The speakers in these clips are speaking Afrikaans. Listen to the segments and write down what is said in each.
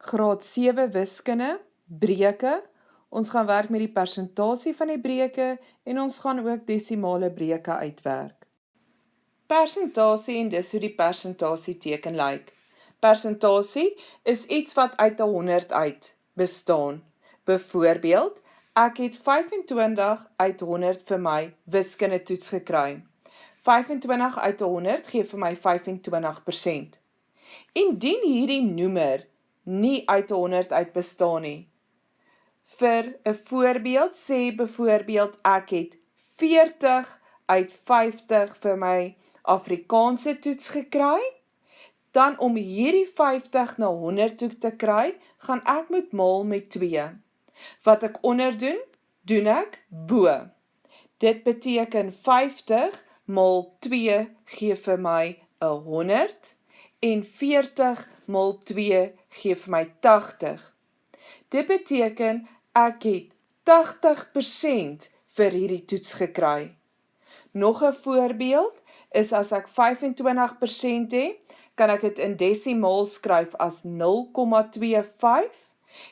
graad 7 wiskunde, breuke. Ons gaan werk met die persentasie van die breuke en ons gaan ook desimale breuke uitwerk. Persentasie en dis hoe die persentasieteken lyk. Persentasie is iets wat uit 100 uit bestaan. Byvoorbeeld, ek het 25 uit 100 vir my wiskunde toets gekry. 25 uit 100 gee vir my 25%. Indien hierdie noemer nie uit 100 uit bestaan nie. Vir 'n voorbeeld sê byvoorbeeld ek het 40 uit 50 vir my Afrikaanse toets gekry, dan om hierdie 50 na 100 toe te kry, gaan ek moet maal met 2. Wat ek onder doen, doen ek bo. Dit beteken 50 maal 2 gee vir my 100 en 40 maal 2 gee vir my 80. Dit beteken ek het 80% vir hierdie toets gekry. Nog 'n voorbeeld is as ek 25% het, kan ek dit in desimaal skryf as 0,25.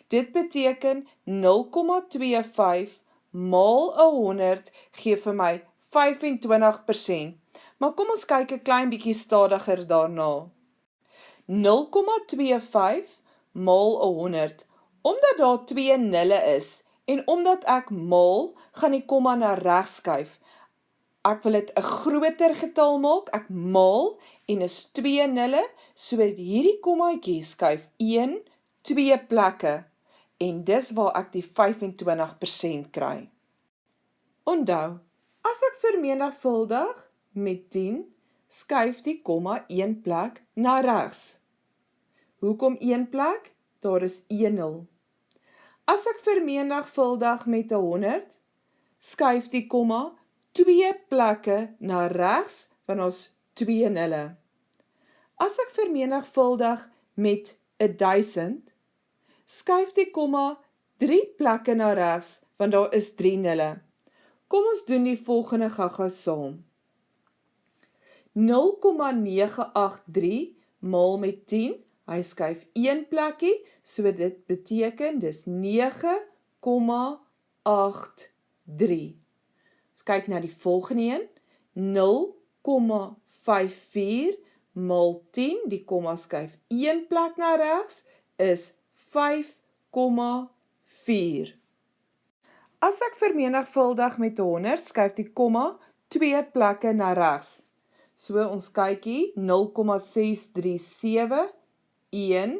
Dit beteken 0,25 maal 100 gee vir my 25%. Maar kom ons kyk 'n klein bietjie stadiger daarna. 0,25 maal 100. Omdat daar 2 nulle is en omdat ek maal, gaan die komma na regs skuif. Ek wil dit 'n groter getal maak, ek maal en is 2 nulle, so hierdie kommaatjie skuif 1, 2 plekke en dis waar ek die 25% kry. Onthou, as ek vermenigvuldig met 10, skuif die komma 1 plek na regs. Hoekom 1 plek? Daar is 1 0. As ek vermenigvuldig met 100, skuif die komma 2 plekke na regs, want ons 2 nulle. As ek vermenigvuldig met 1000, skuif die komma 3 plekke na regs, want daar is 3 nulle. Kom ons doen die volgende gou-gou saam. 0,983 maal met 10, hy skuif 1 plekkie, so dit beteken dis 9,83. Ons kyk na die volgende een, 0,54 maal 10, die komma skuif 1 plek na regs, is 5,4. As ek vermenigvuldig met 100, skuif die komma 2 plekke na regs. So ons kyk hier, 0,637, 1,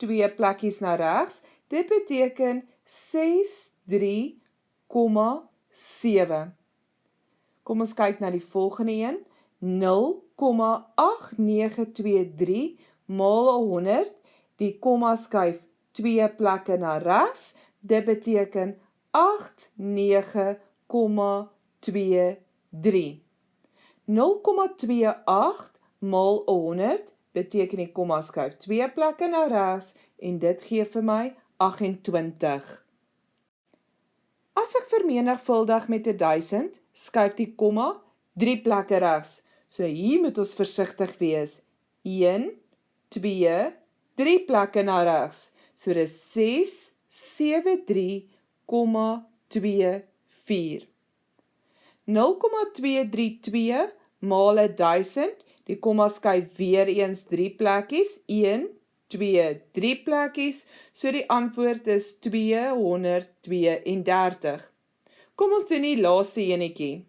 2 plekkies na regs, dit beteken 63,7. Kom ons kyk na die volgende een, 0,8923 maal 100, die komma skuif 2 plekke na regs, dit beteken 89,23. 0,28 maal 100 beteken die komma skuif 2 plekke na regs en dit gee vir my 28. As ek vermenigvuldig met 1000, skuif die komma 3 plekke regs. So hier moet ons versigtig wees. 1, 2, 3 plekke na regs. So dis 673,24. 0,232 maal 1000, die komma skuif weer eens 3 plekkies, 1, 2, 3 plekkies, so die antwoord is 232. Kom ons doen die laaste enetjie.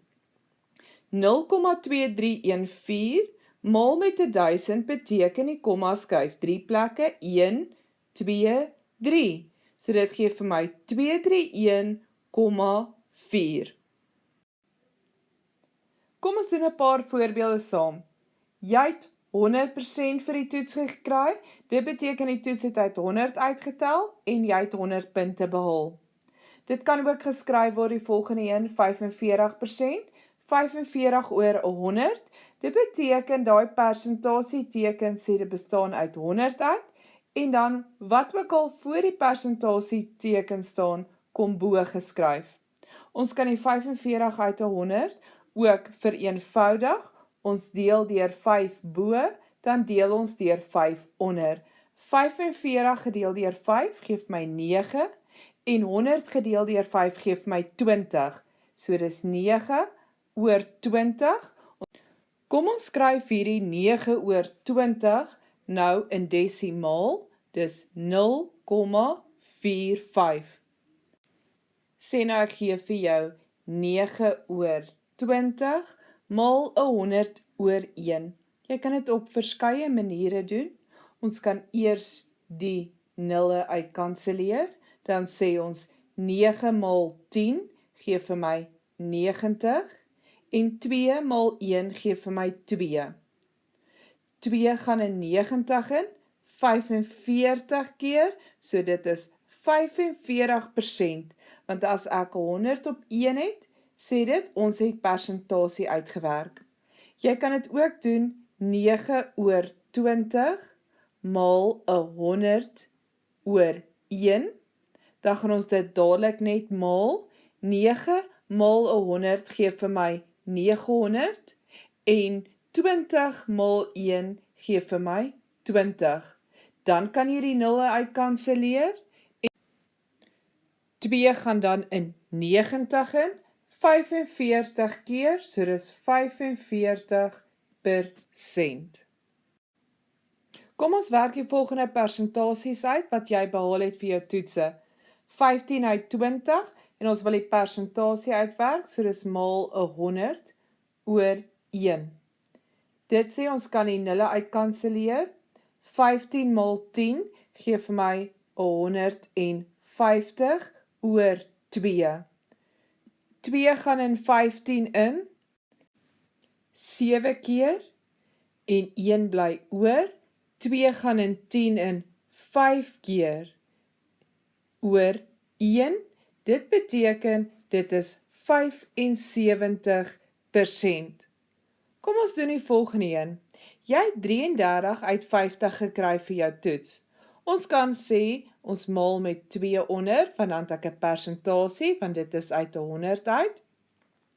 0,2314 maal met 1000 beteken die komma skuif 3 plekke, 1, 2, 3. So dit gee vir my 231,4. Kom ons doen 'n paar voorbeelde saam. Jy het 100% vir die toets gekry, dit beteken die toets het uit 100 uitgetel en jy het 100 punte behaal. Dit kan ook geskryf word die volgende een, 45%, 45 oor 100, dit beteken daai persentasieteken sê dit bestaan uit 100 uit, en dan wat ook al voor die persentasieteken staan, kom bo geskryf. Ons kan die 45 uit 100 ook vereenvoudig, ons deel deur 5 bo, dan deel ons deur 5 onder. 45 gedeel deur 5 gee vir my 9 en 100 gedeel deur 5 gee vir my 20. So dis 9 oor 20. Kom ons skryf hierdie 9 oor 20 nou in desimaal, dis 0,45. Sê nou ek gee vir jou 9 oor 20 maal 100 oor 1. Jy kan dit op verskeie maniere doen. Ons kan eers die nulle uitkanselleer, dan sê ons 9 maal 10 gee vir my 90 en 2 maal 1 gee vir my 2. 2 gaan in 90 in, 45 keer, so dit is 45%, want as ek 100 op 1 het, sê dit, ons het persentasie uitgewerk. Jy kan dit ook doen 9 oor 20 maal 100 oor 1, dan gaan ons dit dadelik net maal, 9 maal 100 gee vir my 900, en 20 maal 1 gee vir my 20. Dan kan jy die nulle uitkanselleer, en 2 gaan dan in 90 in, 45 keer, so dis 45%. Kom ons werk die volgende persentasies uit wat jy behaal het vir jou toetse. 15 uit 20 en ons wil die persentasie uitwerk, so dis maal 100 oor 1. Dit sê ons kan die nulle uitkanselleer. 15 maal 10 gee vir my 150 oor 2. 2 gaan in 15 in, 7 keer, en 1 bly oor. 2 gaan in 10 in, 5 keer, oor 1. Dit beteken, dit is 75%. Kom ons doen die volgende een. Jy het 33 uit 50 gekry vir jou toets. Ons kan sê, ons maal met 2 onder, want dan het ek 'n persentasie, want dit is uit 100 uit.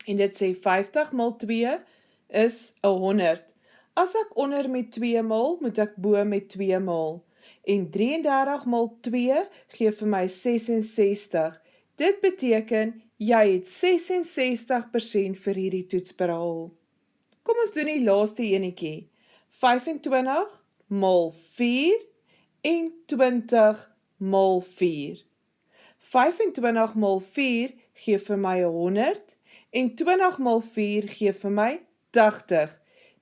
En dit sê 50 maal 2 is 100. As ek onder met 2 maal, moet ek bo met 2 maal. En 33 maal 2 gee vir my 66. Dit beteken, jy het 66% vir hierdie toets behaal. Kom ons doen die laaste enetjie. 25 maal 4 en 20 maal 4. 25 maal 4 gee vir my 100 en 20 maal 4 gee vir my 80.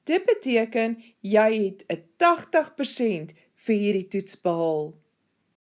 Dit beteken, jy het 'n 80% vir hierdie toets behaal.